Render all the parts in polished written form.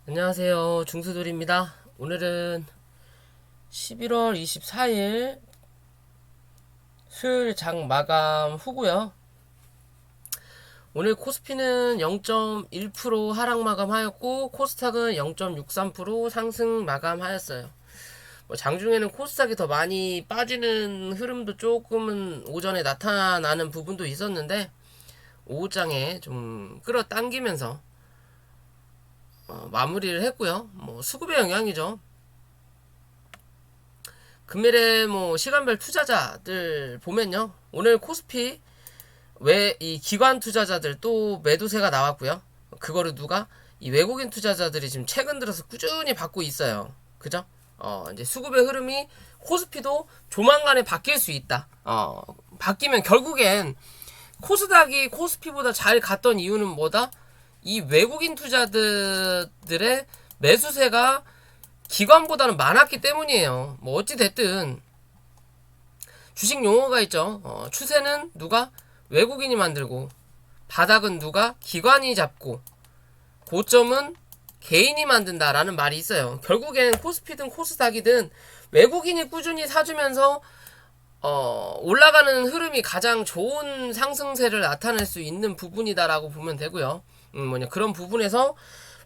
안녕하세요. 중수돌입니다. 오늘은 11월 24일 수요일 장 마감 후고요. 오늘 코스피는 0.1% 하락 마감하였고 코스닥은 0.63% 상승 마감하였어요. 장중에는 코스닥이 더 많이 빠지는 흐름도 조금은 오전에 나타나는 부분도 있었는데 오후장에 좀 끌어당기면서 마무리를 했고요. 수급의 영향이죠. 금일에 시간별 투자자들 보면요. 오늘 코스피 왜 이 기관 투자자들 또 매도세가 나왔고요. 그거를 누가 이 외국인 투자자들이 지금 최근 들어서 꾸준히 받고 있어요. 그죠? 이제 수급의 흐름이 코스피도 조만간에 바뀔 수 있다. 바뀌면 결국엔 코스닥이 코스피보다 잘 갔던 이유는 뭐다? 이 외국인 투자들의 매수세가 기관보다는 많았기 때문이에요. 어찌 됐든 주식 용어가 있죠. 추세는 누가 외국인이 만들고 바닥은 누가 기관이 잡고 고점은 개인이 만든다라는 말이 있어요. 결국엔 코스피든 코스닥이든 외국인이 꾸준히 사주면서 올라가는 흐름이 가장 좋은 상승세를 나타낼 수 있는 부분이다라고 보면 되고요. 그런 부분에서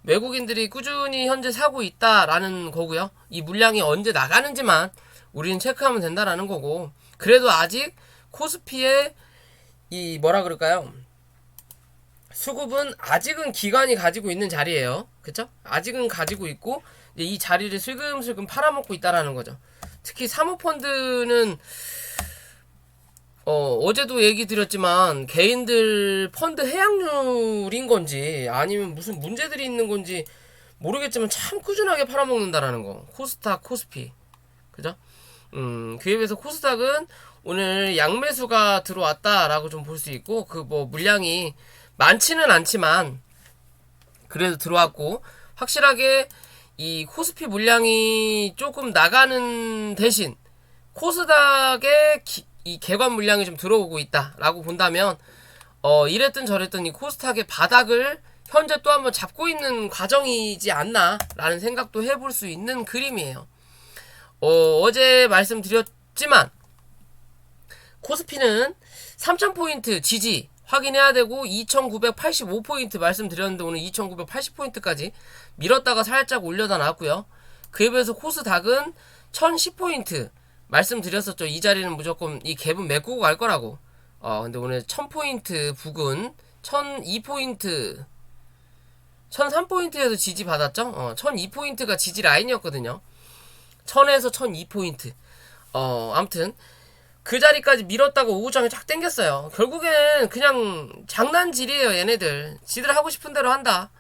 외국인들이 꾸준히 현재 사고 있다라는 거고요. 이 물량이 언제 나가는지만 우리는 체크하면 된다라는 거고, 그래도 아직 코스피의 이 뭐라 그럴까요? 수급은 아직은 기관이 가지고 있는 자리예요. 그쵸? 아직은 가지고 있고 이제 이 자리를 슬금슬금 팔아먹고 있다라는 거죠. 특히 사모펀드는 어제도 얘기 드렸지만 개인들 펀드 해약률인 건지 아니면 무슨 문제들이 있는 건지 모르겠지만 참 꾸준하게 팔아먹는다라는 거. 코스닥, 코스피. 그죠? 그에 비해서 코스닥은 오늘 양매수가 들어왔다라고 좀 볼 수 있고, 물량이 많지는 않지만, 그래도 들어왔고, 확실하게 이 코스피 물량이 조금 나가는 대신, 코스닥의 이 개관 물량이 좀 들어오고 있다라고 본다면, 이랬든 저랬든 이 코스닥의 바닥을 현재 또 한번 잡고 있는 과정이지 않나라는 생각도 해볼 수 있는 그림이에요. 어제 말씀드렸지만 코스피는 3000포인트 지지 확인해야 되고 2985포인트 말씀드렸는데 오늘 2980포인트까지 밀었다가 살짝 올려다 놨고요. 그에 비해서 코스닥은 1010포인트 말씀드렸었죠. 이 자리는 무조건 이 갭은 메꾸고 갈 거라고. 근데 오늘 1000포인트 부근 1002포인트 1003포인트에서 지지 받았죠. 1002포인트가 지지 라인이었거든요. 1000에서 1002포인트. 아무튼 그 자리까지 밀었다고 오후장에 쫙 땡겼어요. 결국엔 그냥 장난질이에요. 얘네들 지들 하고 싶은 대로 한다.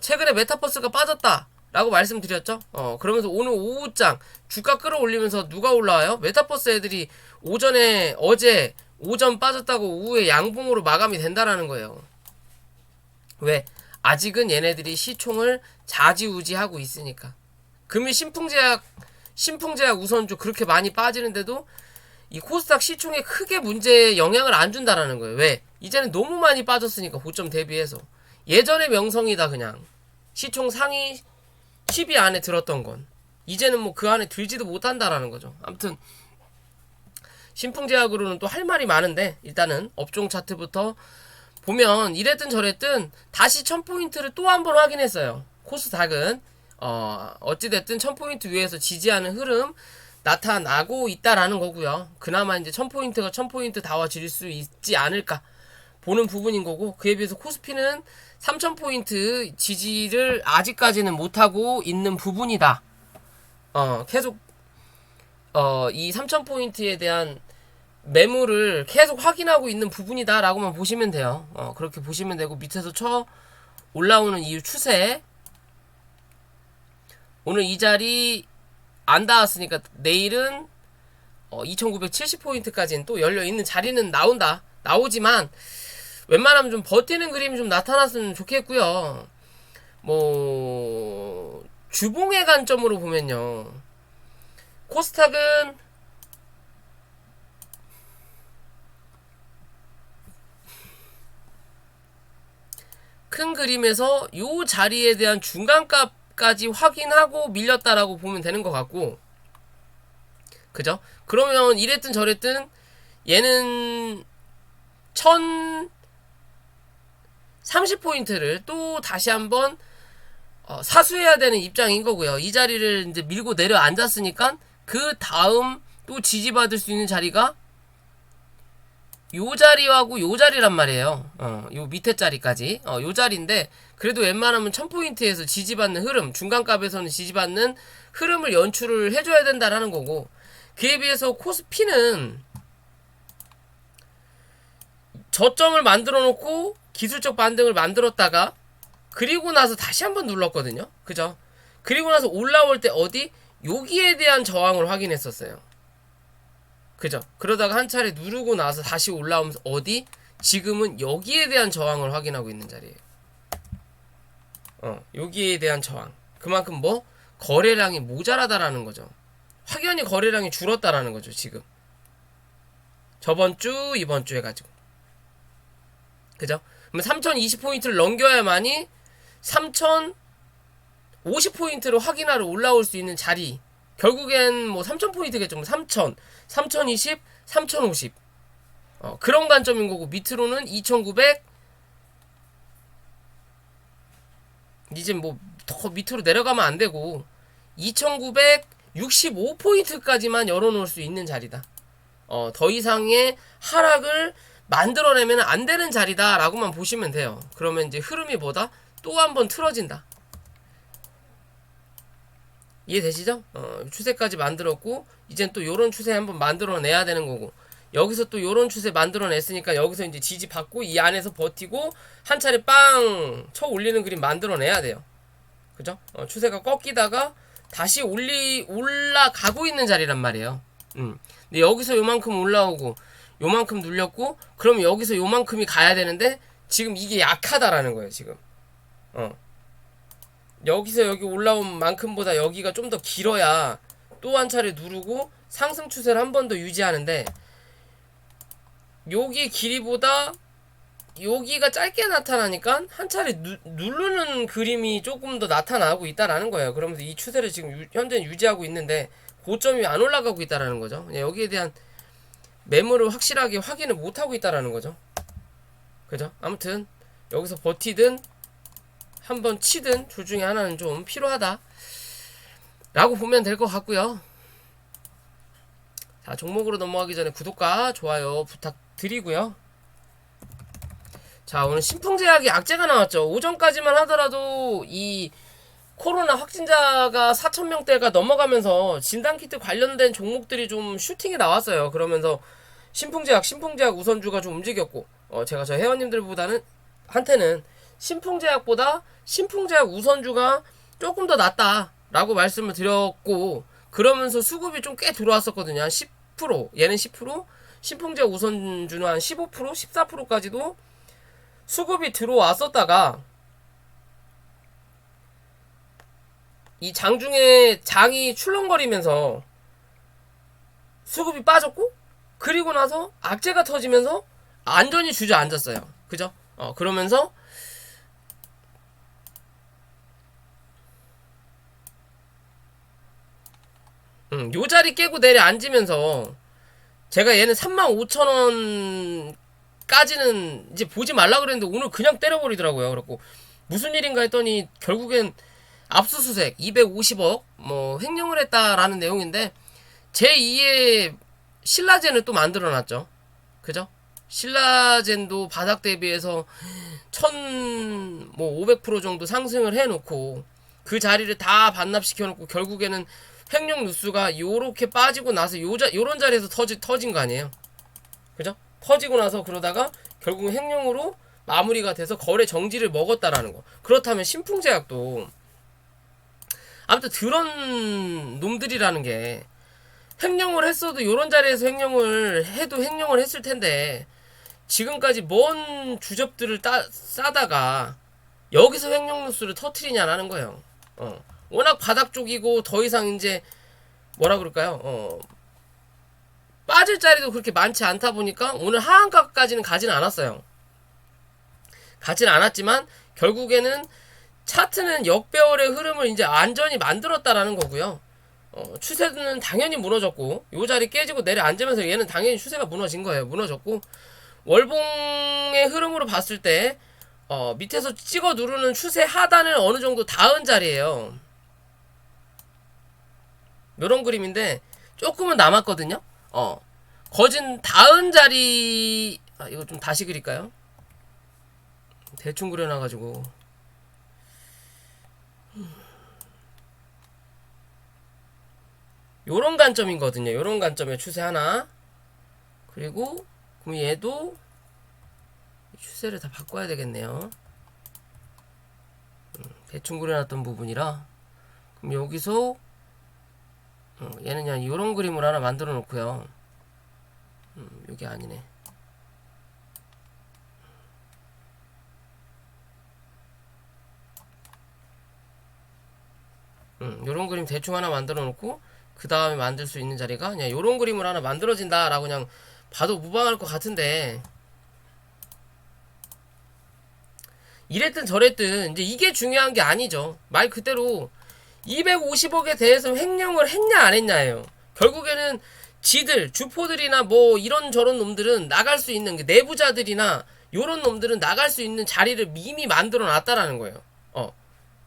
최근에 메타버스가 빠졌다 라고 말씀드렸죠. 그러면서 오늘 오후장 주가 끌어올리면서 누가 올라와요? 메타버스 애들이 어제 오전 빠졌다고 오후에 양봉으로 마감이 된다라는 거예요. 왜? 아직은 얘네들이 시총을 좌지우지하고 있으니까. 금일 신풍제약 우선주 그렇게 많이 빠지는데도 이 코스닥 시총에 크게 문제에 영향을 안 준다라는 거예요. 왜? 이제는 너무 많이 빠졌으니까 고점 대비해서. 예전의 명성이다 그냥. 시총 상위 10위 안에 들었던 건. 이제는 그 안에 들지도 못한다라는 거죠. 아무튼 신풍제약으로는 또 할 말이 많은데 일단은 업종 차트부터 보면 이랬든 저랬든 다시 1000포인트를 또 한 번 확인했어요. 코스닥은 어찌됐든 1000포인트 위에서 지지하는 흐름 나타나고 있다라는 거고요. 그나마 이제 1000포인트가 1000포인트 다워질 수 있지 않을까 보는 부분인 거고, 그에 비해서 코스피는 3000포인트 지지를 아직까지는 못하고 있는 부분이다. 계속 이 3000포인트에 대한 매물을 계속 확인하고 있는 부분이다라고만 보시면 돼요. 그렇게 보시면 되고, 밑에서 올라오는 이유 추세, 오늘 이 자리 안 닿았으니까 내일은 2970포인트까지는 또 열려있는 자리는 나오지만 웬만하면 좀 버티는 그림이 좀 나타났으면 좋겠고요. 주봉의 관점으로 보면요, 코스닥은 큰 그림에서 요 자리에 대한 중간값까지 확인하고 밀렸다라고 보면 되는 것 같고, 그죠? 그러면 이랬든 저랬든 얘는 1030포인트를 또 다시 한번 사수해야 되는 입장인 거고요. 이 자리를 이제 밀고 내려 앉았으니까 그 다음 또 지지받을 수 있는 자리가 요 자리하고 요 자리란 말이에요. 요 밑에 자리까지. 요 자리인데, 그래도 웬만하면 1000포인트에서 지지받는 흐름, 중간값에서는 지지받는 흐름을 연출을 해줘야 된다라는 거고, 그에 비해서 코스피는 저점을 만들어 놓고 기술적 반등을 만들었다가, 그리고 나서 다시 한번 눌렀거든요. 그죠? 그리고 나서 올라올 때 어디? 여기에 대한 저항을 확인했었어요. 그죠? 그러다가 한 차례 누르고 나서 다시 올라오면서 어디? 지금은 여기에 대한 저항을 확인하고 있는 자리예요. 여기에 대한 저항. 그만큼 뭐? 거래량이 모자라다라는 거죠. 확연히 거래량이 줄었다라는 거죠, 지금. 저번 주, 이번 주 해가지고. 그죠? 그러면 3020포인트를 넘겨야만이 3050포인트로 확인하러 올라올 수 있는 자리. 결국엔 뭐 3000포인트겠죠. 3000, 3020, 3050. 그런 관점인 거고, 밑으로는 2900. 이제 뭐 더 밑으로 내려가면 안 되고 2965포인트까지만 열어놓을 수 있는 자리다. 더 이상의 하락을 만들어내면 안 되는 자리다 라고만 보시면 돼요. 그러면 이제 흐름이 뭐다? 또 한번 틀어진다. 이해되시죠? 추세까지 만들었고, 이젠 또 요런 추세 한번 만들어내야 되는 거고, 여기서 또 요런 추세 만들어냈으니까 여기서 이제 지지받고 이 안에서 버티고 한 차례 빵 쳐 올리는 그림 만들어내야 돼요. 그죠? 추세가 꺾이다가 다시 올라가고 있는 자리란 말이에요. 근데 여기서 요만큼 올라오고 요만큼 눌렸고, 그럼 여기서 요만큼이 가야 되는데 지금 이게 약하다라는 거예요. 지금 여기서 여기 올라온 만큼보다 여기가 좀 더 길어야 또 한 차례 누르고 상승 추세를 한 번 더 유지하는데, 여기 길이보다 여기가 짧게 나타나니까 한 차례 누르는 그림이 조금 더 나타나고 있다라는 거예요. 그러면서 이 추세를 지금 현재는 유지하고 있는데 고점이 안 올라가고 있다라는 거죠. 여기에 대한 매물을 확실하게 확인을 못하고 있다라는 거죠. 그죠? 아무튼 여기서 버티든 한번 치든 둘 중에 하나는 좀 필요하다 라고 보면 될 것 같고요. 자, 종목으로 넘어가기 전에 구독과 좋아요 부탁드리고요. 자, 오늘 신풍제약이 악재가 나왔죠. 오전까지만 하더라도 이 코로나 확진자가 4,000명대가 넘어가면서 진단키트 관련된 종목들이 좀 슈팅이 나왔어요. 그러면서 신풍제약 우선주가 좀 움직였고, 제가 저 회원님들보다는 한테는 신풍제약보다 신풍제약 우선주가 조금 더 낫다라고 말씀을 드렸고, 그러면서 수급이 좀 꽤 들어왔었거든요. 한 10%, 얘는 10%, 신풍제약 우선주는 한 15%, 14%까지도 수급이 들어왔었다가 이 장중에 장이 출렁거리면서 수급이 빠졌고, 그리고 나서 악재가 터지면서 안전히 주저앉았어요. 그죠? 그러면서 요 자리 깨고 내려 앉으면서 제가 얘는 35,000원까지는 이제 보지 말라 그랬는데 오늘 그냥 때려버리더라고요. 그래갖고 무슨 일인가 했더니 결국엔 압수수색 250억 뭐 횡령을 했다라는 내용인데, 제2의 신라젠을 또 만들어놨죠. 그죠? 신라젠도 바닥 대비해서 1500% 정도 상승을 해놓고 그 자리를 다 반납시켜놓고 결국에는 횡령 뉴스가 요렇게 빠지고 나서 요런 자리에서 터진 거 아니에요. 그죠? 터지고 나서 그러다가 결국은 횡령으로 마무리가 돼서 거래 정지를 먹었다라는 거. 그렇다면 신풍제약도 아무튼 그런 놈들이라는 게 횡령을 했어도 요런 자리에서 횡령을 해도 횡령을 했을 텐데, 지금까지 뭔 주접들을 싸다가 여기서 횡령 뉴스를 터트리냐라는 거예요. 워낙 바닥 쪽이고 더 이상 이제 뭐라 그럴까요? 빠질 자리도 그렇게 많지 않다 보니까 오늘 하한가까지는 가지는 않았어요. 가지는 않았지만 결국에는 차트는 역배열의 흐름을 이제 안전히 만들었다라는 거고요. 추세는 당연히 무너졌고 요 자리 깨지고 내려앉으면서 얘는 당연히 추세가 무너진 거예요. 무너졌고 월봉의 흐름으로 봤을 때 밑에서 찍어 누르는 추세 하단을 어느 정도 닿은 자리예요. 요런 그림인데 조금은 남았거든요. 거진 닿은 자리 이거 좀 다시 그릴까요? 대충 그려놔가지고 요런 관점이거든요. 요런 관점의 추세 하나 그리고 그럼 얘도 추세를 다 바꿔야 되겠네요. 대충 그려놨던 부분이라 그럼 여기서 얘는 그냥 요런 그림을 하나 만들어 놓고요. 요게 아니네. 요런 그림 대충 하나 만들어 놓고 그 다음에 만들 수 있는 자리가 그냥 요런 그림을 하나 만들어진다 라고 그냥 봐도 무방할 것 같은데, 이랬든 저랬든 이제 이게 중요한 게 아니죠. 말 그대로 250억에 대해서 횡령을 했냐 안 했냐예요. 결국에는 지들 주포들이나 뭐 이런저런 놈들은 나갈 수 있는 내부자들이나 요런 놈들은 나갈 수 있는 자리를 이미 만들어 놨다라는 거예요.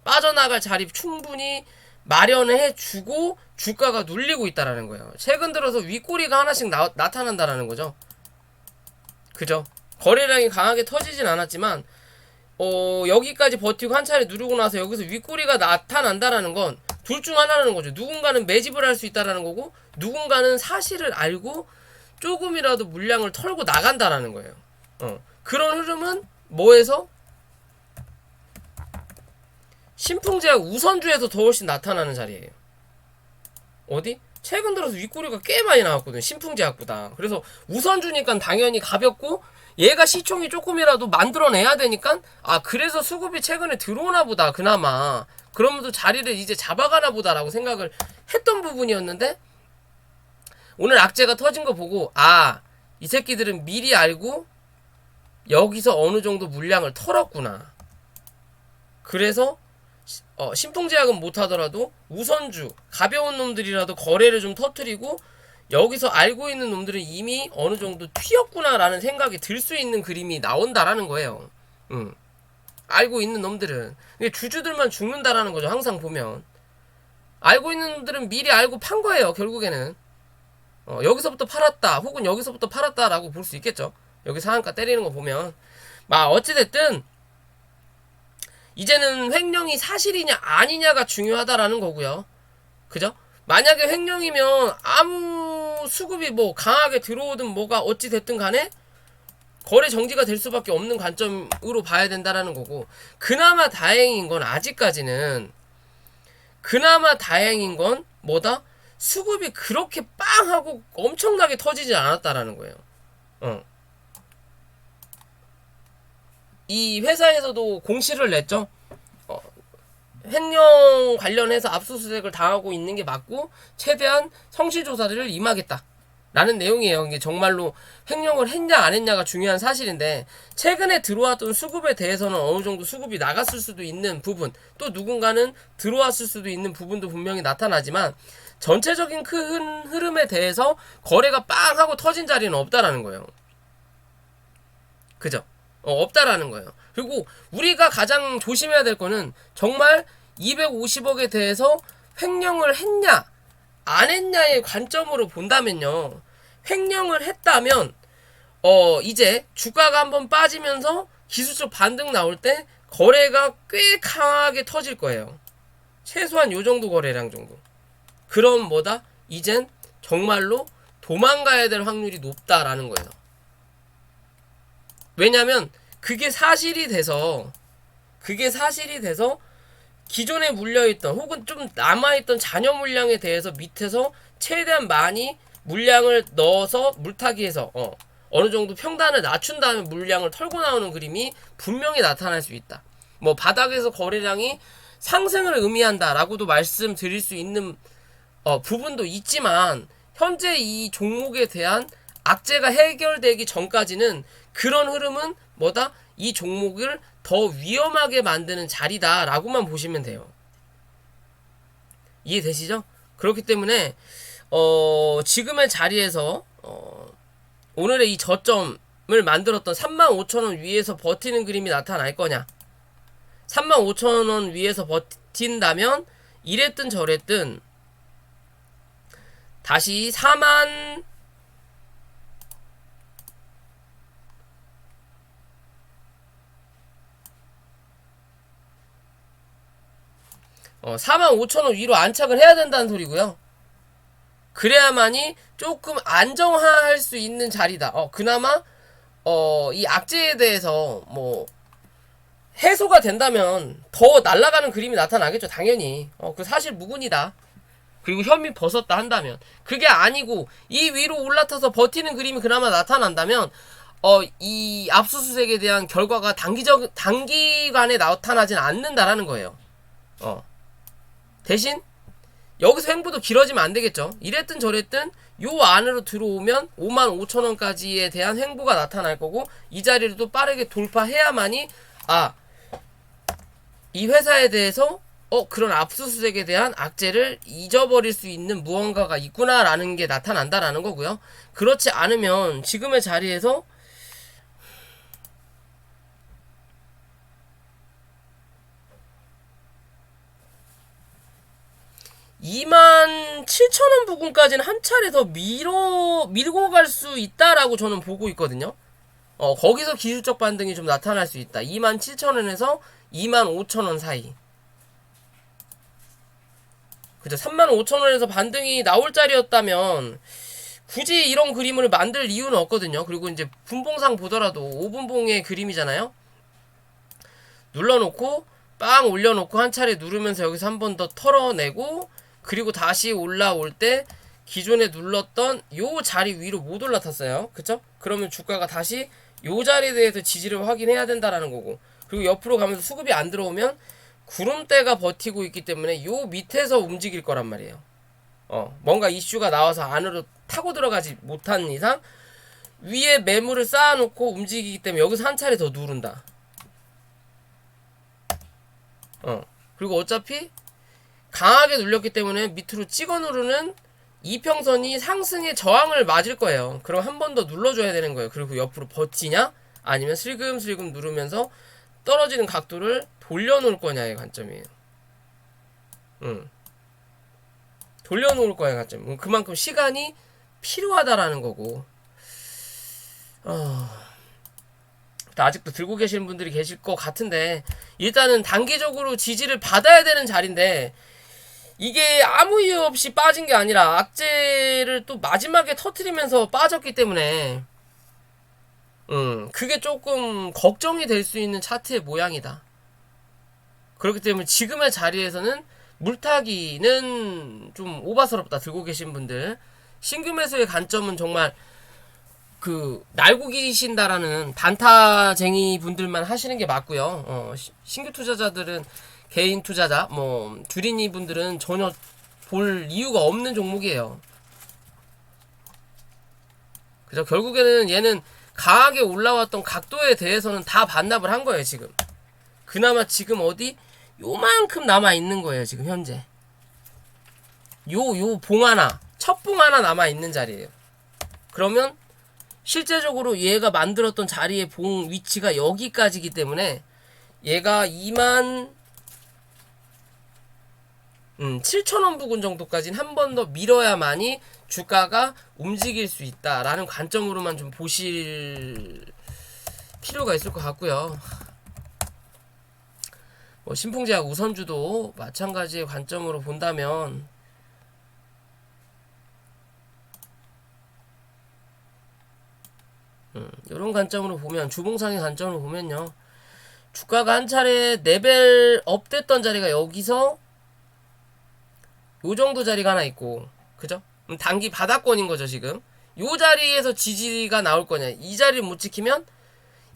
빠져나갈 자리 충분히 마련해 주고 주가가 눌리고 있다라는 거예요. 최근 들어서 윗꼬리가 하나씩 나타난다라는 거죠. 그죠? 거래량이 강하게 터지진 않았지만 여기까지 버티고 한 차례 누르고 나서 여기서 윗꼬리가 나타난다라는 건 둘 중 하나라는 거죠. 누군가는 매집을 할 수 있다라는 거고 누군가는 사실을 알고 조금이라도 물량을 털고 나간다라는 거예요. 그런 흐름은 뭐에서? 신풍제약 우선주에서 더 훨씬 나타나는 자리예요. 어디? 최근 들어서 윗꼬리가 꽤 많이 나왔거든요. 신풍제약보다. 그래서 우선주니까 당연히 가볍고 얘가 시총이 조금이라도 만들어내야 되니까 그래서 수급이 최근에 들어오나 보다 그나마 그러면서 자리를 이제 잡아가나 보다라고 생각을 했던 부분이었는데, 오늘 악재가 터진 거 보고 이 새끼들은 미리 알고 여기서 어느 정도 물량을 털었구나. 그래서 신풍제약은 못하더라도 우선주 가벼운 놈들이라도 거래를 좀 터뜨리고 여기서 알고 있는 놈들은 이미 어느 정도 튀었구나 라는 생각이 들 수 있는 그림이 나온다라는 거예요. 알고 있는 놈들은 주주들만 죽는다라는 거죠. 항상 보면 알고 있는 놈들은 미리 알고 판 거예요. 결국에는 여기서부터 팔았다 혹은 여기서부터 팔았다 라고 볼 수 있겠죠. 여기 상한가 때리는 거 보면 어찌됐든 이제는 횡령이 사실이냐 아니냐가 중요하다라는 거고요. 그죠? 만약에 횡령이면 아무 수급이 뭐 강하게 들어오든 뭐가 어찌 됐든 간에 거래 정지가 될 수밖에 없는 관점으로 봐야 된다라는 거고, 그나마 다행인 건 아직까지는 뭐다? 수급이 그렇게 빵 하고 엄청나게 터지지 않았다라는 거예요. 이 회사에서도 공시를 냈죠. 횡령 관련해서 압수수색을 당하고 있는 게 맞고 최대한 성실조사를 임하겠다 라는 내용이에요. 이게 정말로 횡령을 했냐 안 했냐가 중요한 사실인데, 최근에 들어왔던 수급에 대해서는 어느 정도 수급이 나갔을 수도 있는 부분, 또 누군가는 들어왔을 수도 있는 부분도 분명히 나타나지만 전체적인 큰 흐름에 대해서 거래가 빵 하고 터진 자리는 없다라는 거예요. 그죠? 없다라는 거예요. 그리고 우리가 가장 조심해야 될 거는 정말 250억에 대해서 횡령을 했냐 안 했냐의 관점으로 본다면요, 횡령을 했다면 이제 주가가 한번 빠지면서 기술적 반등 나올 때 거래가 꽤 강하게 터질 거예요. 최소한 요 정도 거래량 정도. 그럼 이젠 정말로 도망가야 될 확률이 높다라는 거예요. 왜냐면 그게 사실이 돼서 기존에 물려있던 혹은 좀 남아있던 잔여 물량에 대해서 밑에서 최대한 많이 물량을 넣어서 물타기해서 어느 정도 평단을 낮춘 다음에 물량을 털고 나오는 그림이 분명히 나타날 수 있다. 바닥에서 거래량이 상승을 의미한다라고도 말씀드릴 수 있는 부분도 있지만, 현재 이 종목에 대한 악재가 해결되기 전까지는 그런 흐름은 이 종목을 더 위험하게 만드는 자리다라고만 보시면 돼요. 이해되시죠? 그렇기 때문에 지금의 자리에서 오늘의 이 저점을 만들었던 35,000원 위에서 버티는 그림이 나타날 거냐, 35,000원 위에서 버틴다면 이랬든 저랬든 다시 45,000원 위로 안착을 해야 된다는 소리고요. 그래야만이 조금 안정화할 수 있는 자리다. 그나마 이 악재에 대해서 뭐 해소가 된다면 더 날아가는 그림이 나타나겠죠. 당연히 그 사실 무근이다. 그리고 혐의 벗었다 한다면, 그게 아니고 이 위로 올라타서 버티는 그림이 그나마 나타난다면 이 압수수색에 대한 결과가 단기간에 나타나진 않는다라는 거예요. 대신 여기서 횡보도 길어지면 안 되겠죠. 이랬든 저랬든 요 안으로 들어오면 55,000원까지에 대한 횡보가 나타날 거고, 이 자리를 또 빠르게 돌파해야만이 이 회사에 대해서 그런 압수수색에 대한 악재를 잊어버릴 수 있는 무언가가 있구나라는 게 나타난다라는 거고요. 그렇지 않으면 지금의 자리에서 27,000원 부근까지는 한 차례 더 밀고 갈 수 있다라고 저는 보고 있거든요. 거기서 기술적 반등이 좀 나타날 수 있다. 27,000원에서 25,000원 사이. 그죠? 35,000원에서 반등이 나올 자리였다면 굳이 이런 그림을 만들 이유는 없거든요. 그리고 이제 분봉상 보더라도 5분봉의 그림이잖아요. 눌러놓고 빵 올려놓고 한 차례 누르면서 여기서 한 번 더 털어내고, 그리고 다시 올라올 때 기존에 눌렀던 요 자리 위로 못 올라탔어요. 그쵸? 그러면 주가가 다시 요 자리에 대해서 지지를 확인해야 된다라는 거고, 그리고 옆으로 가면서 수급이 안 들어오면 구름대가 버티고 있기 때문에 요 밑에서 움직일 거란 말이에요. 뭔가 이슈가 나와서 안으로 타고 들어가지 못한 이상 위에 매물을 쌓아놓고 움직이기 때문에 여기서 한 차례 더 누른다. 그리고 어차피 강하게 눌렸기 때문에 밑으로 찍어 누르는 이평선이 상승의 저항을 맞을 거예요. 그럼 한 번 더 눌러줘야 되는 거예요. 그리고 옆으로 버티냐, 아니면 슬금슬금 누르면서 떨어지는 각도를 돌려놓을 거냐의 관점이에요. 돌려놓을 거냐의 관점. 그만큼 시간이 필요하다라는 거고. 아직도 들고 계시는 분들이 계실 것 같은데, 일단은 단기적으로 지지를 받아야 되는 자리인데, 이게 아무 이유 없이 빠진 게 아니라 악재를 또 마지막에 터트리면서 빠졌기 때문에 그게 조금 걱정이 될 수 있는 차트의 모양이다. 그렇기 때문에 지금의 자리에서는 물타기는 좀 오바스럽다. 들고 계신 분들, 신규 매수의 관점은 정말 날고 계신다라는 단타쟁이 분들만 하시는 게 맞고요. 신규 투자자들은, 개인 투자자, 주린이 분들은 전혀 볼 이유가 없는 종목이에요. 그죠? 결국에는 얘는 강하게 올라왔던 각도에 대해서는 다 반납을 한 거예요, 지금. 그나마 지금 요만큼 남아있는 거예요, 지금 현재. 요 봉 하나, 첫 봉 하나 남아있는 자리예요. 그러면 실제적으로 얘가 만들었던 자리의 봉 위치가 여기까지기 때문에 얘가 27,000원 부근 정도까지는 한 번 더 밀어야만이 주가가 움직일 수 있다라는 관점으로만 좀 보실 필요가 있을 것 같고요. 신풍제약 우선주도 마찬가지의 관점으로 본다면 이런 관점으로 보면, 주봉상의 관점으로 보면요, 주가가 한 차례 레벨업 됐던 자리가 여기서 요 정도 자리가 하나 있고, 그죠? 단기 바닥권인 거죠, 지금. 요 자리에서 지지가 나올 거냐. 이 자리를 못 지키면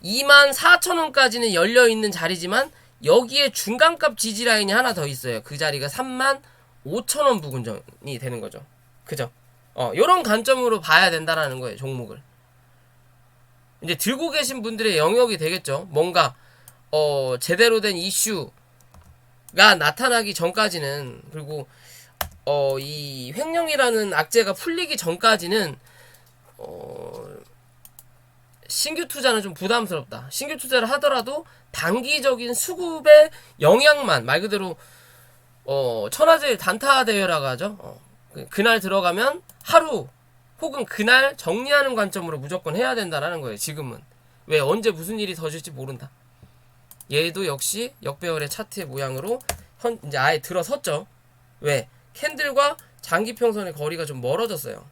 24,000원까지는 열려있는 자리지만 여기에 중간값 지지 라인이 하나 더 있어요. 그 자리가 35,000원 부근이 되는 거죠. 그죠? 요런 관점으로 봐야 된다라는 거예요, 종목을. 이제 들고 계신 분들의 영역이 되겠죠. 뭔가 제대로 된 이슈가 나타나기 전까지는, 그리고 이 횡령이라는 악재가 풀리기 전까지는 신규 투자는 좀 부담스럽다. 신규 투자를 하더라도 단기적인 수급의 영향만, 말 그대로 천하제일 단타 대회라고 하죠. 그날 들어가면 하루 혹은 그날 정리하는 관점으로 무조건 해야 된다라는 거예요. 지금은 왜 언제 무슨 일이 터질지 모른다. 얘도 역시 역배열의 차트의 모양으로 이제 아예 들어섰죠. 왜? 캔들과 장기평선의 거리가 좀 멀어졌어요.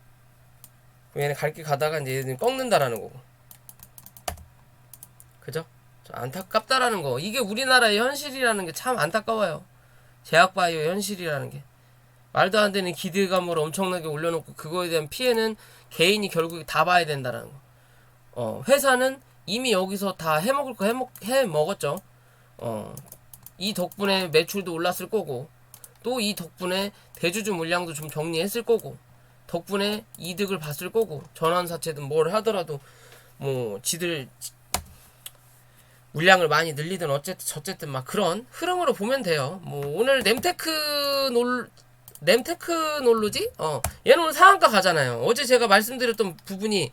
얘는 갈 길 가다가 이제 얘는 꺾는다라는 거고, 그죠? 안타깝다라는 거. 이게 우리나라의 현실이라는 게 참 안타까워요. 제약바이오 현실이라는 게 말도 안 되는 기대감으로 엄청나게 올려놓고 그거에 대한 피해는 개인이 결국에 다 봐야 된다라는 거. 회사는 이미 여기서 다 해먹을 거 해먹었죠. 이 덕분에 매출도 올랐을 거고, 또 이 덕분에 대주주 물량도 좀 정리했을 거고, 덕분에 이득을 봤을 거고, 전환사채든 뭘 하더라도 뭐 지들 물량을 많이 늘리든 어쨌든 저쨌든 막 그런 흐름으로 보면 돼요. 뭐 오늘 nem테크놀로지? 얘는 오늘 상한가 가잖아요. 어제 제가 말씀드렸던 부분이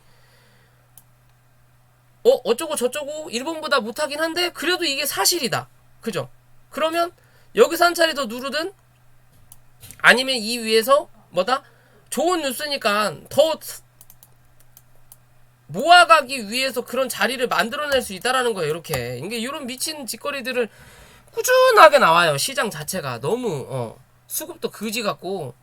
어쩌고 저쩌고 일본보다 못하긴 한데 그래도 이게 사실이다. 그죠? 그러면 여기서 한 차례 더 누르든 아니면 이 위에서 뭐다? 좋은 뉴스니까 더 모아가기 위해서 그런 자리를 만들어낼 수 있다라는 거예요. 이렇게 이게 이런 미친 짓거리들을 꾸준하게 나와요. 시장 자체가 너무 수급도 그지 같고,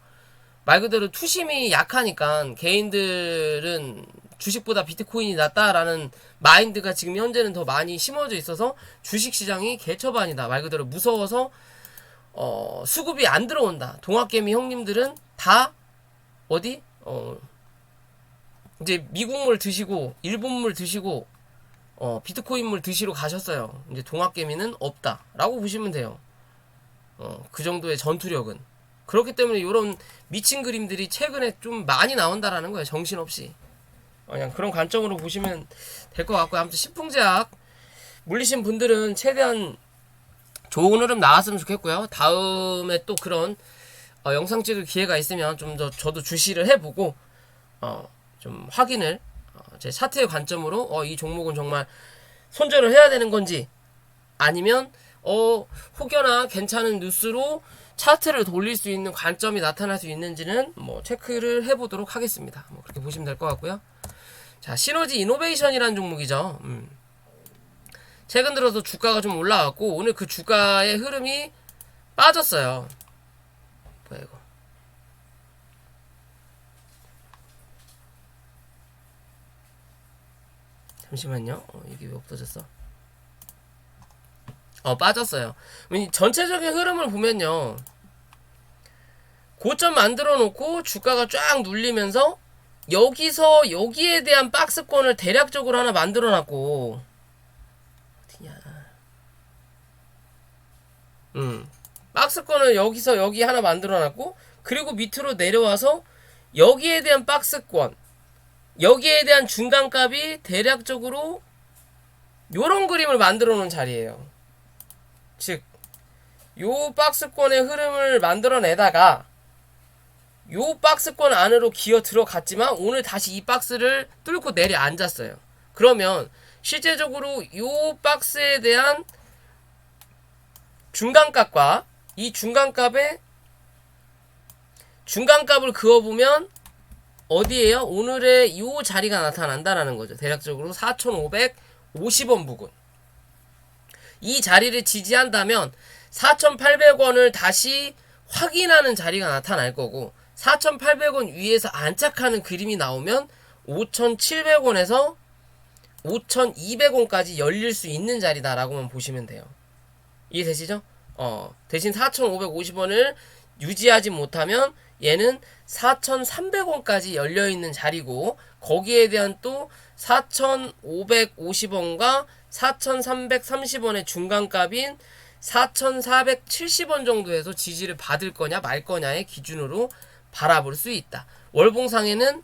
말 그대로 투심이 약하니까 개인들은 주식보다 비트코인이 낫다라는 마인드가 지금 현재는 더 많이 심어져 있어서 주식시장이 개처반이다. 말 그대로 무서워서 수급이 안 들어온다. 동학개미 형님들은 다 어디? 이제 미국물 드시고 일본물 드시고 비트코인물 드시러 가셨어요. 이제 동학개미는 없다라고 보시면 돼요. 그 정도의 전투력은. 그렇기 때문에 이런 미친 그림들이 최근에 좀 많이 나온다라는 거예요. 정신없이. 그냥 그런 관점으로 보시면 될 것 같고요. 아무튼 신풍제약 물리신 분들은 최대한 좋은 흐름 나왔으면 좋겠고요. 다음에 또 그런 영상 찍을 기회가 있으면 좀 더 저도 주시를 해보고 좀 확인을 제 차트의 관점으로 이 종목은 정말 손절을 해야 되는 건지, 아니면 혹여나 괜찮은 뉴스로 차트를 돌릴 수 있는 관점이 나타날 수 있는지는 뭐 체크를 해보도록 하겠습니다. 뭐 그렇게 보시면 될 것 같고요. 자, 시너지 이노베이션이라는 종목이죠. 최근 들어서 주가가 좀 올라왔고 오늘 그 주가의 흐름이 빠졌어요. 뭐야 이거? 잠시만요. 이게 왜 없어졌어? 빠졌어요. 전체적인 흐름을 보면요, 고점 만들어 놓고 주가가 쫙 눌리면서 여기서 여기에 대한 박스권을 대략적으로 하나 만들어 놨고, 어디냐? 박스권을 여기서 여기 하나 만들어 놨고, 그리고 밑으로 내려와서 여기에 대한 박스권, 여기에 대한 중간값이 대략적으로 요런 그림을 만들어 놓은 자리예요. 즉, 요 박스권의 흐름을 만들어내다가 요 박스권 안으로 기어 들어갔지만 오늘 다시 이 박스를 뚫고 내려앉았어요. 그러면 실제적으로 요 박스에 대한 중간값과 이 중간값의 중간값을 그어보면 어디에요? 오늘의 요 자리가 나타난다라는 거죠. 대략적으로 4,550원 부근. 이 자리를 지지한다면 4,800원을 다시 확인하는 자리가 나타날 거고, 4,800원 위에서 안착하는 그림이 나오면 5,700원에서 5,200원까지 열릴 수 있는 자리다라고만 보시면 돼요. 이해되시죠? 대신 4,550원을 유지하지 못하면 얘는 4,300원까지 열려있는 자리고, 거기에 대한 또 4,550원과 4,330원의 중간값인 4,470원 정도에서 지지를 받을 거냐 말 거냐의 기준으로 바라볼 수 있다. 월봉상에는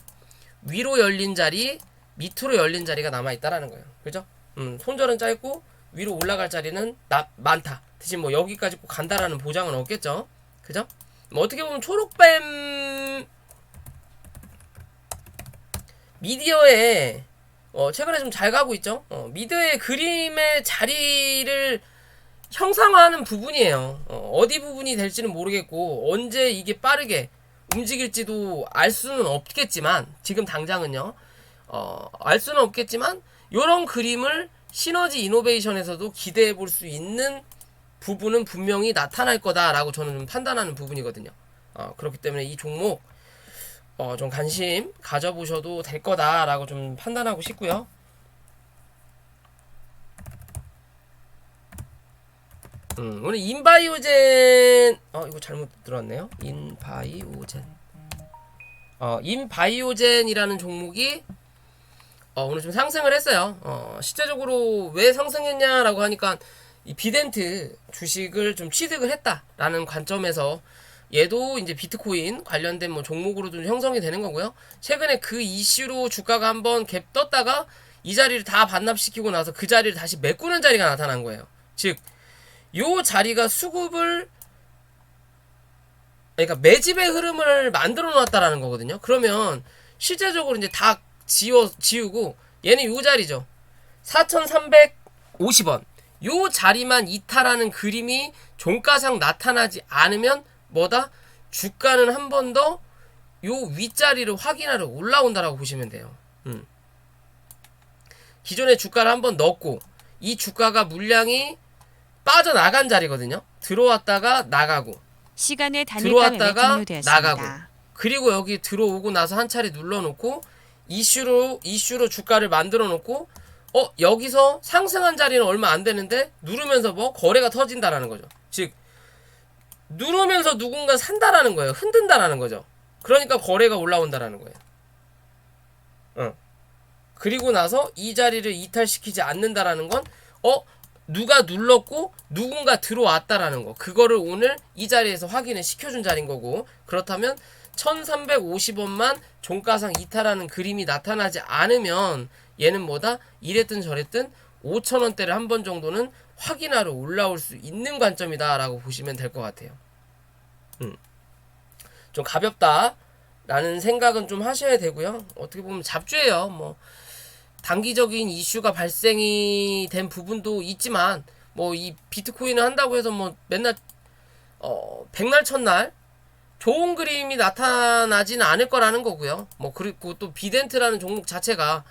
위로 열린 자리, 밑으로 열린 자리가 남아있다라는 거예요. 그죠? 손절은 짧고 위로 올라갈 자리는 많다. 대신 뭐 여기까지 꼭 간다라는 보장은 없겠죠. 그죠? 뭐 어떻게 보면 초록뱀 미디어에 최근에 좀 잘 가고 있죠. 미드의 그림의 자리를 형상화하는 부분이에요. 어디 부분이 될지는 모르겠고 언제 이게 빠르게 움직일지도 알 수는 없겠지만 지금 당장은요. 알 수는 없겠지만 요런 그림을 시너지 이노베이션에서도 기대해 볼 수 있는 부분은 분명히 나타날 거다라고 저는 좀 판단하는 부분이거든요. 그렇기 때문에 이 종목 좀 관심 가져보셔도 될 거다라고 좀 판단하고 싶고요. 오늘 인바이오젠 이거 잘못 들었네요. 인바이오젠이라는 종목이 오늘 좀 상승을 했어요. 실제적으로 왜 상승했냐라고 하니까 이 비덴트 주식을 좀 취득을 했다라는 관점에서 얘도 이제 비트코인 관련된 뭐 종목으로 좀 형성이 되는 거고요. 최근에 그 이슈로 주가가 한번 갭 떴다가 이 자리를 다 반납시키고 나서 그 자리를 다시 메꾸는 자리가 나타난 거예요. 즉, 요 자리가 수급을 그러니까 매집의 흐름을 만들어 놨다라는 거거든요. 그러면 실제적으로 이제 다 지우고 얘는 요 자리죠. 4,350원. 요 자리만 이탈하는 그림이 종가상 나타나지 않으면 뭐다? 주가는 한 번 더 요 윗자리를 확인하러 올라온다라고 보시면 돼요. 기존의 주가를 한번 넣었고 이 주가가 물량이 빠져나간 자리거든요. 들어왔다가 나가고 시간의 단일가 매매 들어왔다가 나가고 종료되었습니다. 그리고 여기 들어오고 나서 한 차례 눌러놓고 이슈로 주가를 만들어 놓고 여기서 상승한 자리는 얼마 안 되는데 누르면서 뭐 거래가 터진다라는 거죠. 즉 누르면서 누군가 산다라는 거예요. 흔든다라는 거죠. 그러니까 거래가 올라온다라는 거예요. 그리고 나서 이 자리를 이탈시키지 않는다라는 건 누가 눌렀고 누군가 들어왔다라는 거. 그거를 오늘 이 자리에서 확인을 시켜준 자리인 거고, 그렇다면 1350원만 종가상 이탈하는 그림이 나타나지 않으면 얘는 뭐다? 이랬든 저랬든 5000원대를 한 번 정도는 확인하러 올라올 수 있는 관점이다 라고 보시면 될 것 같아요. 좀 가볍다 라는 생각은 좀 하셔야 되고요. 어떻게 보면 잡주예요. 뭐 단기적인 이슈가 발생이 된 부분도 있지만 뭐 이 비트코인을 한다고 해서 뭐 맨날 백날 첫날 좋은 그림이 나타나지는 않을 거라는 거고요. 뭐 그리고 또 비덴트라는 종목 자체가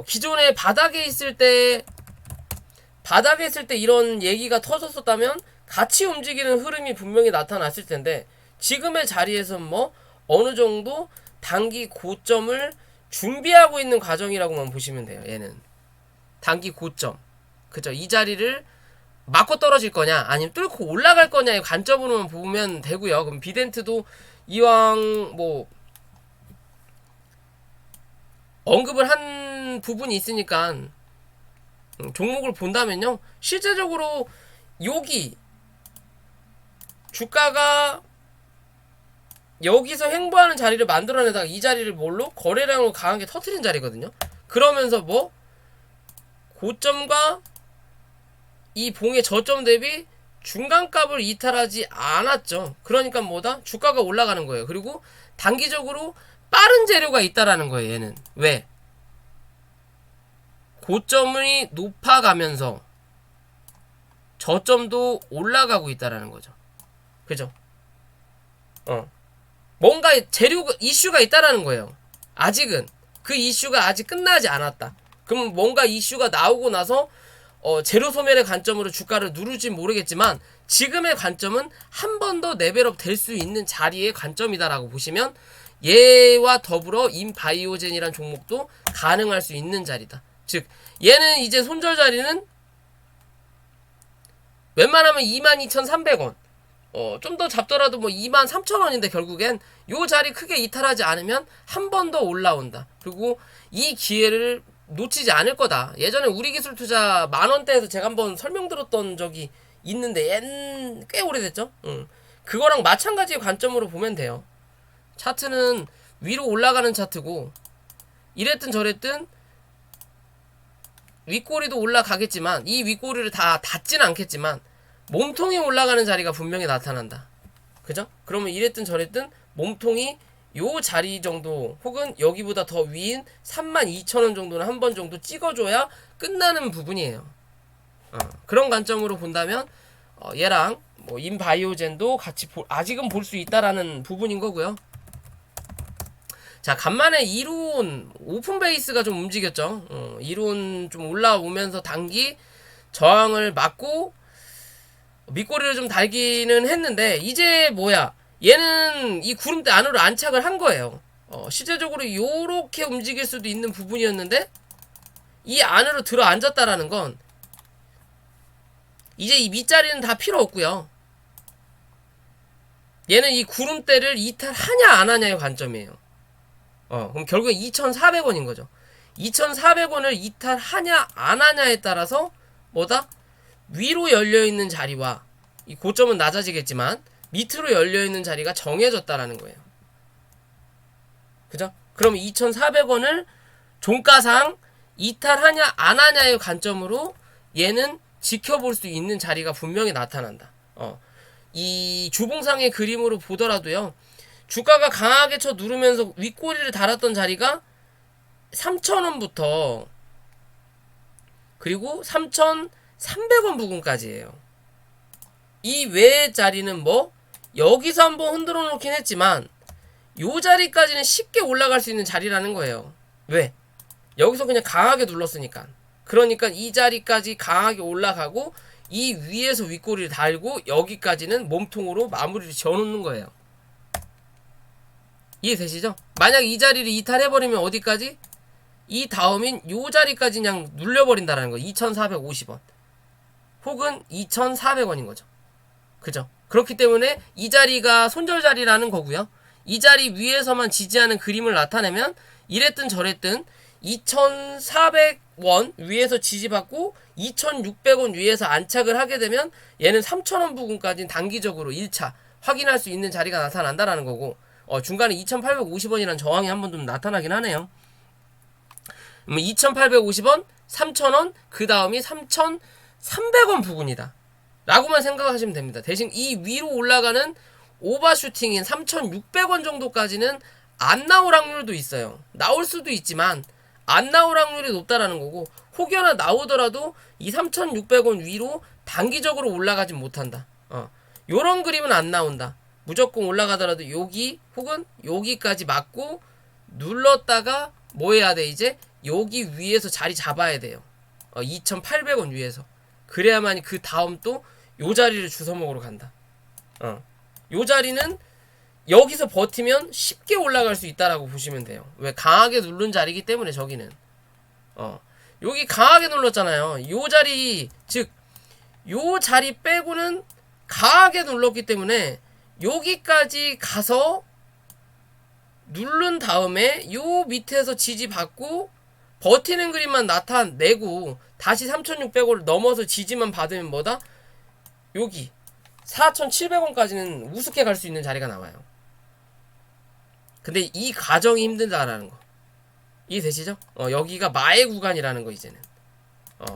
기존에 바닥에 있을 때 이런 얘기가 터졌었다면 같이 움직이는 흐름이 분명히 나타났을 텐데 지금의 자리에서 뭐 어느 정도 단기 고점을 준비하고 있는 과정이라고만 보시면 돼요. 얘는 단기 고점, 그죠? 이 자리를 맞고 떨어질 거냐 아니면 뚫고 올라갈 거냐의 관점으로만 보면 되고요. 그럼 비덴트도 이왕 뭐 언급을 한 부분이 있으니까 종목을 본다면요, 실제적으로 여기 주가가 여기서 횡보하는 자리를 만들어내다가 이 자리를 뭘로? 거래량으로 강하게 터트린 자리거든요. 그러면서 뭐 고점과 이 봉의 저점 대비 중간값을 이탈하지 않았죠. 그러니까 뭐다? 주가가 올라가는 거예요. 그리고 단기적으로 빠른 재료가 있다라는 거예요. 얘는 왜? 고점이 높아가면서 저점도 올라가고 있다라는 거죠. 그죠? 뭔가 재료가 이슈가 있다라는 거예요. 아직은 그 이슈가 아직 끝나지 않았다. 그럼 뭔가 이슈가 나오고 나서 재료 소멸의 관점으로 주가를 누를지 모르겠지만 지금의 관점은 한 번 더 레벨업 될 수 있는 자리의 관점이다라고 보시면 얘와 더불어 인바이오젠이란 종목도 가능할 수 있는 자리다. 즉 얘는 이제 손절 자리는 웬만하면 22,300원 좀 더 잡더라도 뭐 23,000원인데 결국엔 요 자리 크게 이탈하지 않으면 한 번 더 올라온다. 그리고 이 기회를 놓치지 않을 거다. 예전에 우리기술투자 10,000원대에서 제가 한번 설명드렸던 적이 있는데 꽤 오래됐죠. 그거랑 마찬가지의 관점으로 보면 돼요. 차트는 위로 올라가는 차트고 이랬든 저랬든 윗꼬리도 올라가겠지만 이 윗꼬리를 다 닿지는 않겠지만 몸통이 올라가는 자리가 분명히 나타난다. 그죠? 그러면 이랬든 저랬든 몸통이 요 자리 정도 혹은 여기보다 더 위인 32,000원 정도는 한 번 정도 찍어줘야 끝나는 부분이에요. 그런 관점으로 본다면 얘랑 뭐 인바이오젠도 같이 아직은 볼 수 있다라는 부분인 거고요. 자, 간만에 이론 오픈 베이스가 좀 움직였죠. 이론 좀 올라오면서 단기 저항을 막고 밑꼬리를 좀 달기는 했는데 이제 뭐야? 얘는 이 구름대 안으로 안착을 한 거예요. 실제적으로 요렇게 움직일 수도 있는 부분이었는데 이 안으로 들어 앉았다라는 건 이제 이 밑자리는 다 필요 없고요. 얘는 이 구름대를 이탈하냐 안 하냐의 관점이에요. 그럼 결국엔 2,400원인 거죠. 2,400원을 이탈하냐 안 하냐에 따라서 뭐다? 위로 열려있는 자리와 이 고점은 낮아지겠지만 밑으로 열려있는 자리가 정해졌다라는 거예요. 그죠? 그럼 2,400원을 종가상 이탈하냐 안 하냐의 관점으로 얘는 지켜볼 수 있는 자리가 분명히 나타난다. 이 주봉상의 그림으로 보더라도요. 주가가 강하게 쳐 누르면서 윗꼬리를 달았던 자리가 3,000원부터 그리고 3,300원 부근까지예요. 이 외의 자리는 뭐 여기서 한번 흔들어 놓긴 했지만 요 자리까지는 쉽게 올라갈 수 있는 자리라는 거예요. 왜? 여기서 그냥 강하게 눌렀으니까. 그러니까 이 자리까지 강하게 올라가고 이 위에서 윗꼬리를 달고 여기까지는 몸통으로 마무리를 지어놓는 거예요. 이해되시죠? 만약 이 자리를 이탈해버리면 어디까지? 이 다음인 요 자리까지 그냥 눌려버린다라는 거예요. 2,450원 혹은 2,400원인 거죠. 그죠? 그렇기 때문에 이 자리가 손절자리라는 거고요. 이 자리 위에서만 지지하는 그림을 나타내면 이랬든 저랬든 2,400원 위에서 지지받고 2,600원 위에서 안착을 하게 되면 얘는 3,000원 부근까지는 단기적으로 1차 확인할 수 있는 자리가 나타난다라는 거고 중간에 2,850원이라는 저항이 한 번 좀 나타나긴 하네요. 2,850원, 3,000원, 그 다음이 3,300원 부근이다 라고만 생각하시면 됩니다. 대신 이 위로 올라가는 오버슈팅인 3,600원 정도까지는 안 나올 확률도 있어요. 나올 수도 있지만 안 나올 확률이 높다라는 거고 혹여나 나오더라도 이 3,600원 위로 단기적으로 올라가진 못한다. 요런 그림은 안 나온다. 무조건 올라가더라도 여기 혹은 여기까지 맞고 눌렀다가 뭐 해야 돼? 이제 여기 위에서 자리 잡아야 돼요. 2,800원 위에서. 그래야만 그 다음 또 요 자리를 주워먹으러 간다. 요 자리는 여기서 버티면 쉽게 올라갈 수 있다라고 보시면 돼요. 왜? 강하게 누른 자리이기 때문에 저기는. 여기 강하게 눌렀잖아요. 요 자리, 즉 요 자리 빼고는 강하게 눌렀기 때문에 여기까지 가서 누른 다음에 요 밑에서 지지받고 버티는 그림만 나타내고 다시 3,600원을 넘어서 지지만 받으면 뭐다? 여기 4,700원까지는 우습게 갈 수 있는 자리가 나와요. 근데 이 과정이 힘들다라는 거 이해되시죠? 여기가 마의 구간이라는 거 이제는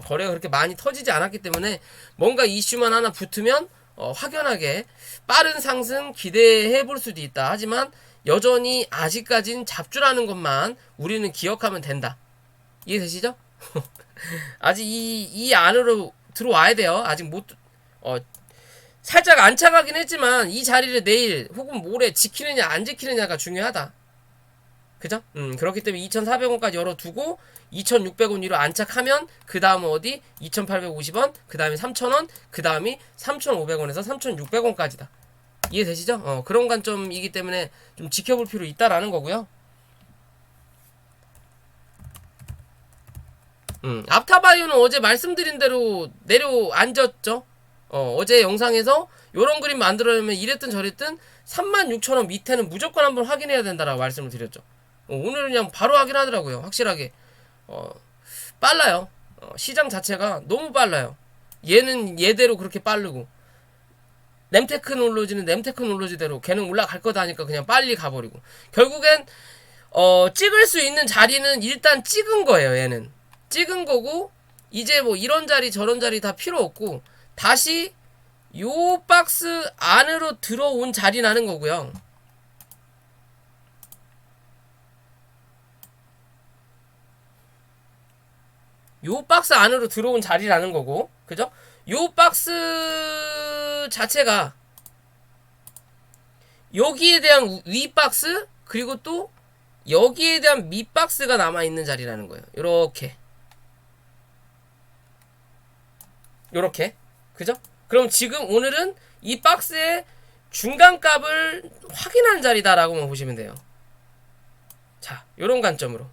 거래가 그렇게 많이 터지지 않았기 때문에 뭔가 이슈만 하나 붙으면 확연하게 빠른 상승 기대해 볼 수도 있다. 하지만 여전히 아직까진 잡주라는 것만 우리는 기억하면 된다. 이해되시죠? 아직 이 안으로 들어와야 돼요. 아직 못 살짝 안착하긴 했지만 이 자리를 내일 혹은 모레 지키느냐 안 지키느냐가 중요하다. 그죠? 그렇기 때문에 2,400원까지 열어두고 2,600원 위로 안착하면 그 다음은 어디? 2,850원, 그 다음에 3,000원, 그 다음이 3,500원에서 3,600원까지다. 이해되시죠? 그런 관점이기 때문에 좀 지켜볼 필요 있다라는 거고요. 앞타바이오는 어제 말씀드린 대로 내려앉았죠. 어제 영상에서 요런 그림 만들어내면 이랬든 저랬든 36,000원 밑에는 무조건 한번 확인해야 된다라고 말씀을 드렸죠. 오늘은 그냥 바로 확인하더라고요. 확실하게. 빨라요. 시장 자체가 너무 빨라요. 얘는 얘대로 그렇게 빠르고 램테크놀로지는 램테크놀로지대로 걔는 올라갈 거다 하니까 그냥 빨리 가버리고 결국엔 찍을 수 있는 자리는 일단 찍은 거예요. 얘는 찍은 거고 이제 뭐 이런 자리 저런 자리 다 필요 없고 다시 요 박스 안으로 들어온 자리라는 거고요. 요 박스 안으로 들어온 자리라는 거고, 그죠? 요 박스 자체가 여기에 대한 위 박스, 그리고 또 여기에 대한 밑 박스가 남아있는 자리라는 거예요. 요렇게. 그죠? 그럼 지금 오늘은 이 박스의 중간값을 확인하는 자리다라고만 보시면 돼요. 자, 요런 관점으로.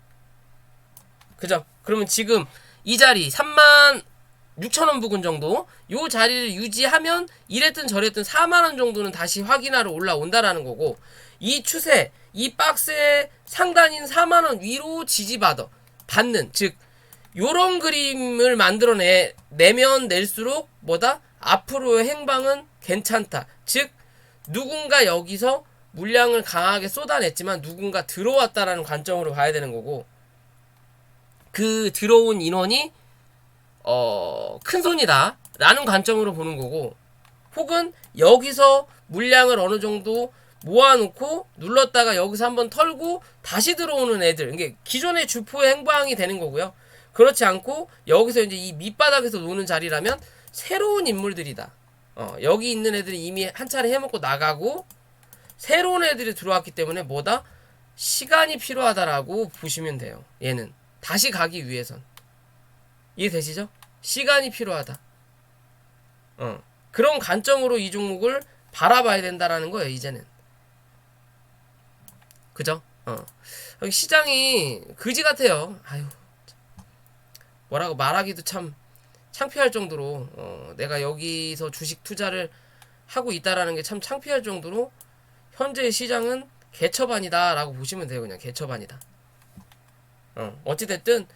그죠? 그러면 지금 이 자리 36,000원 부근 정도 요 자리를 유지하면 이랬든 저랬든 4만원 정도는 다시 확인하러 올라온다라는 거고, 이 추세, 이 박스의 상단인 4만원 위로 받는, 즉 요런 그림을 만들어내면 낼수록 뭐다? 앞으로의 행방은 괜찮다. 즉 누군가 여기서 물량을 강하게 쏟아냈지만 누군가 들어왔다라는 관점으로 봐야 되는 거고, 그 들어온 인원이 큰손이다 라는 관점으로 보는 거고, 혹은 여기서 물량을 어느 정도 모아놓고 눌렀다가 여기서 한번 털고 다시 들어오는 애들, 이게 기존의 주포의 행방이 되는 거고요. 그렇지 않고 여기서 이제 이 밑바닥에서 노는 자리라면 새로운 인물들이다. 여기 있는 애들이 이미 한 차례 해먹고 나가고 새로운 애들이 들어왔기 때문에 뭐다? 시간이 필요하다라고 보시면 돼요. 얘는 다시 가기 위해선. 이해되시죠? 시간이 필요하다. 그런 관점으로 이 종목을 바라봐야 된다라는 거예요, 이제는. 그죠? 시장이 그지 같아요. 아유, 뭐라고 말하기도 참 창피할 정도로 내가 여기서 주식 투자를 하고 있다라는 게 참 창피할 정도로 현재의 시장은 개처반이다 라고 보시면 돼요. 그냥 개처반이다. 어찌됐든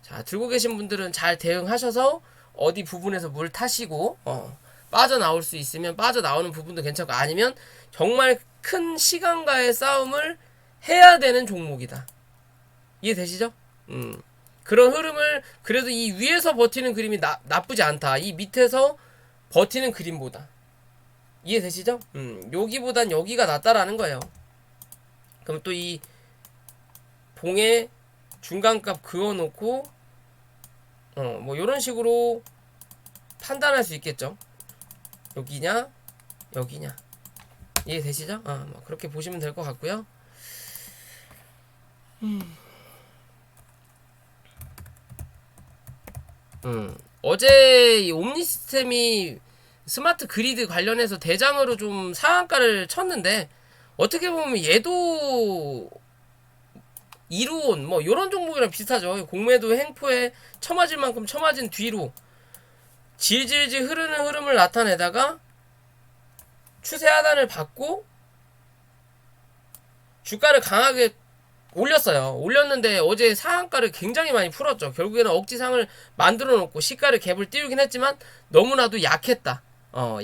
자, 들고 계신 분들은 잘 대응하셔서 어디 부분에서 물 타시고 빠져나올 수 있으면 빠져나오는 부분도 괜찮고, 아니면 정말 큰 시간과의 싸움을 해야 되는 종목이다. 이해되시죠? 그런 흐름을, 그래도 이 위에서 버티는 그림이 나쁘지 않다. 이 밑에서 버티는 그림보다. 이해되시죠? 여기보단 여기가 낫다라는 거예요. 그럼 또 이 봉에 중간값 그어놓고 뭐 요런 식으로 판단할 수 있겠죠. 여기냐 여기냐. 이해되시죠? 뭐 그렇게 보시면 될 것 같고요. 어제 이 옴니시스템이 스마트 그리드 관련해서 대장으로 좀 상한가를 쳤는데, 어떻게 보면 얘도 이루온 뭐 요런 종목이랑 비슷하죠. 공매도 횡포에 처맞을 만큼 처맞은 뒤로 질질질 흐르는 흐름을 나타내다가 추세 하단을 받고 주가를 강하게 올렸어요. 올렸는데 어제 상한가를 굉장히 많이 풀었죠. 결국에는 억지상을 만들어 놓고 시가를 갭을 띄우긴 했지만 너무나도 약했다.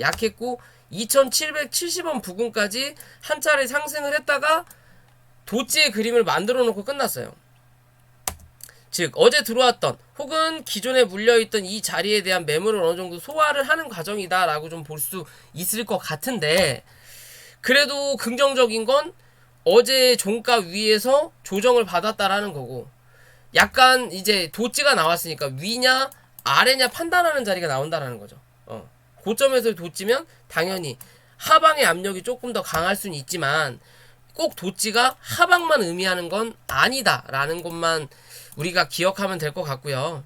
약했고 2770원 부근까지 한 차례 상승을 했다가 도지의 그림을 만들어 놓고 끝났어요. 즉 어제 들어왔던 혹은 기존에 물려있던 이 자리에 대한 매물을 어느 정도 소화를 하는 과정이다 라고 좀 볼 수 있을 것 같은데, 그래도 긍정적인 건 어제 종가 위에서 조정을 받았다라는 거고, 약간 이제 도지가 나왔으니까 위냐 아래냐 판단하는 자리가 나온다라는 거죠. 고점에서 도지면 당연히 하방의 압력이 조금 더 강할 수는 있지만 꼭 도지가 하방만 의미하는 건 아니다라는 것만 우리가 기억하면 될 것 같고요.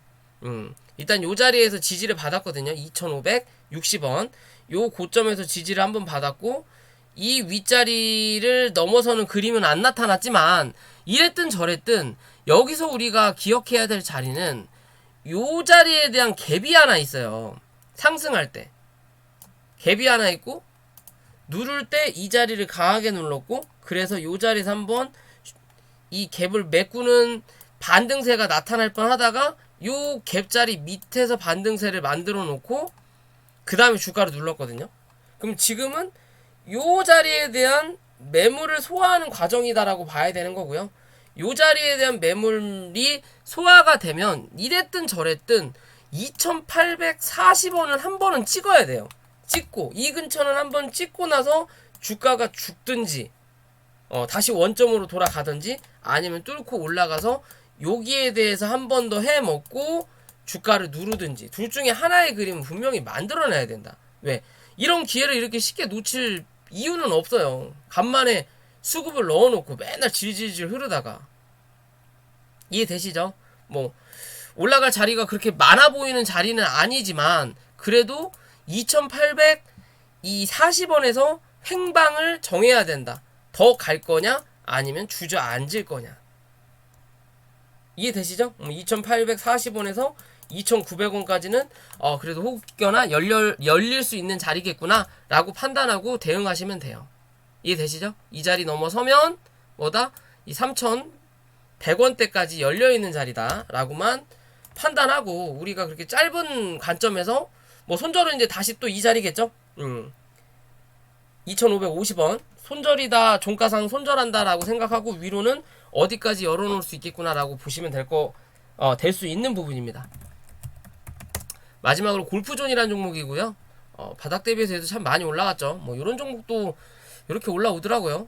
일단 요 자리에서 지지를 받았거든요. 2560원. 요 고점에서 지지를 한번 받았고, 이 윗자리를 넘어서는 그림은 안 나타났지만 이랬든 저랬든 여기서 우리가 기억해야 될 자리는 요 자리에 대한 갭이 하나 있어요. 상승할 때 갭이 하나 있고, 누를 때 이 자리를 강하게 눌렀고, 그래서 요 자리에서 한번 이 갭을 메꾸는 반등세가 나타날 뻔 하다가 요 갭자리 밑에서 반등세를 만들어 놓고 그 다음에 주가를 눌렀거든요. 그럼 지금은 요 자리에 대한 매물을 소화하는 과정이다라고 봐야 되는 거고요. 요 자리에 대한 매물이 소화가 되면 이랬든 저랬든 2840원을 한 번은 찍어야 돼요. 찍고 이 근처는 한 번 찍고 나서 주가가 죽든지 다시 원점으로 돌아가든지 아니면 뚫고 올라가서 여기에 대해서 한 번 더 해먹고 주가를 누르든지 둘 중에 하나의 그림은 분명히 만들어내야 된다. 왜? 이런 기회를 이렇게 쉽게 놓칠 이유는 없어요. 간만에 수급을 넣어놓고 맨날 질질질 흐르다가. 이해되시죠? 뭐 올라갈 자리가 그렇게 많아 보이는 자리는 아니지만 그래도 2840원에서 횡방을 정해야 된다. 더 갈 거냐 아니면 주저앉을 거냐. 이해되시죠? 2840원에서 2900원까지는 그래도 혹여나 열릴 수 있는 자리겠구나 라고 판단하고 대응하시면 돼요. 이해되시죠? 이 자리 넘어서면 뭐다? 이 3100원대까지 열려있는 자리다 라고만 판단하고 우리가 그렇게 짧은 관점에서 뭐 손절은 이제 다시 또 이 자리겠죠? 2550원 손절이다, 종가상 손절한다 라고 생각하고 위로는 어디까지 열어놓을 수 있겠구나 라고 보시면 될 수 있는 부분입니다. 마지막으로 골프존이라는 종목이고요. 바닥 대비해서 참 많이 올라갔죠. 뭐 이런 종목도 이렇게 올라오더라고요.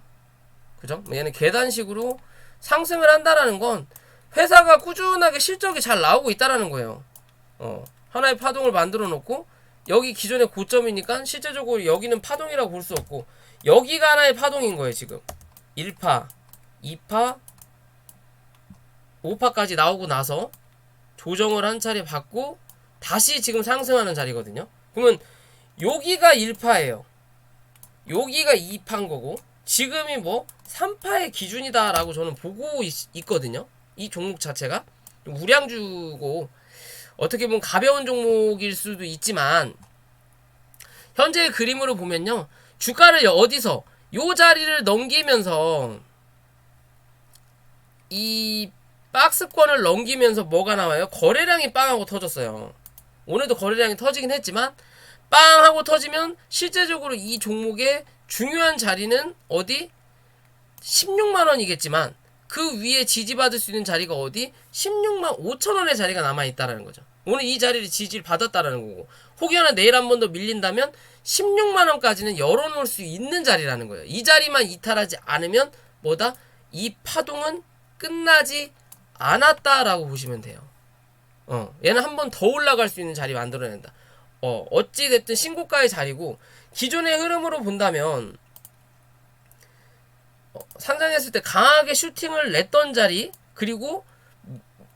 그죠? 얘는 계단식으로 상승을 한다라는 건 회사가 꾸준하게 실적이 잘 나오고 있다라는 거예요. 하나의 파동을 만들어 놓고 여기 기존의 고점이니까 실제적으로 여기는 파동이라고 볼 수 없고 여기가 하나의 파동인 거예요. 지금 1파, 2파, 5파까지 나오고 나서 조정을 한 차례 받고 다시 지금 상승하는 자리거든요. 그러면 여기가 1파예요. 여기가 2파인 거고 지금이 뭐 3파의 기준이다 라고 저는 보고 있거든요. 이 종목 자체가 우량주고 어떻게 보면 가벼운 종목일 수도 있지만 현재의 그림으로 보면요. 주가를 어디서 요 자리를 넘기면서 이 박스권을 넘기면서 뭐가 나와요? 거래량이 빵하고 터졌어요. 오늘도 거래량이 터지긴 했지만 빵하고 터지면 실제적으로 이 종목의 중요한 자리는 어디? 16만원이겠지만 그 위에 지지받을 수 있는 자리가 어디? 16만 5천원의 자리가 남아있다는 거죠. 오늘 이 자리를 지지를 받았다라는 거고 혹여나 내일 한 번 더 밀린다면 16만원까지는 열어놓을 수 있는 자리라는 거예요. 이 자리만 이탈하지 않으면 뭐다? 이 파동은 끝나지 않았다라고 보시면 돼요. 얘는 한 번 더 올라갈 수 있는 자리 만들어낸다. 어찌됐든 신고가의 자리고 기존의 흐름으로 본다면 상장했을 때 강하게 슈팅을 냈던 자리 그리고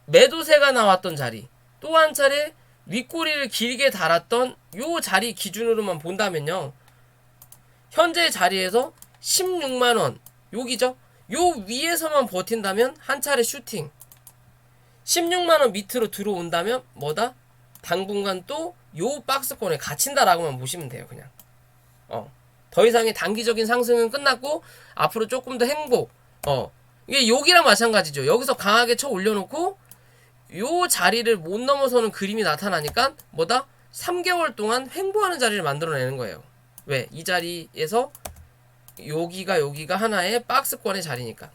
매도세가 나왔던 자리 또 한 차례 윗꼬리를 길게 달았던 요 자리 기준으로만 본다면요. 현재 자리에서 16만원 여기죠. 요 위에서만 버틴다면 한 차례 슈팅 16만원 밑으로 들어온다면 뭐다? 당분간 또 요 박스권에 갇힌다라고만 보시면 돼요. 그냥 더 이상의 단기적인 상승은 끝났고 앞으로 조금 더 행복 이게 여기랑 마찬가지죠. 여기서 강하게 쳐 올려놓고 요 자리를 못 넘어서는 그림이 나타나니까 뭐다? 3개월 동안 횡보하는 자리를 만들어내는 거예요. 왜? 이 자리에서 여기가 하나의 박스권의 자리니까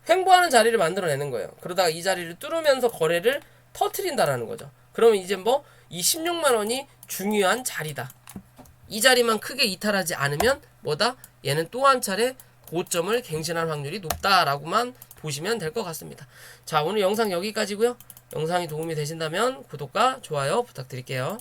횡보하는 자리를 만들어내는 거예요. 그러다가 이 자리를 뚫으면서 거래를 터트린다라는 거죠. 그러면 이제 뭐 이 16만원이 중요한 자리다. 이 자리만 크게 이탈하지 않으면 뭐다? 얘는 또 한 차례 고점을 갱신할 확률이 높다라고만 보시면 될 것 같습니다. 자, 오늘 영상 여기까지고요. 영상이 도움이 되신다면 구독과 좋아요 부탁드릴게요.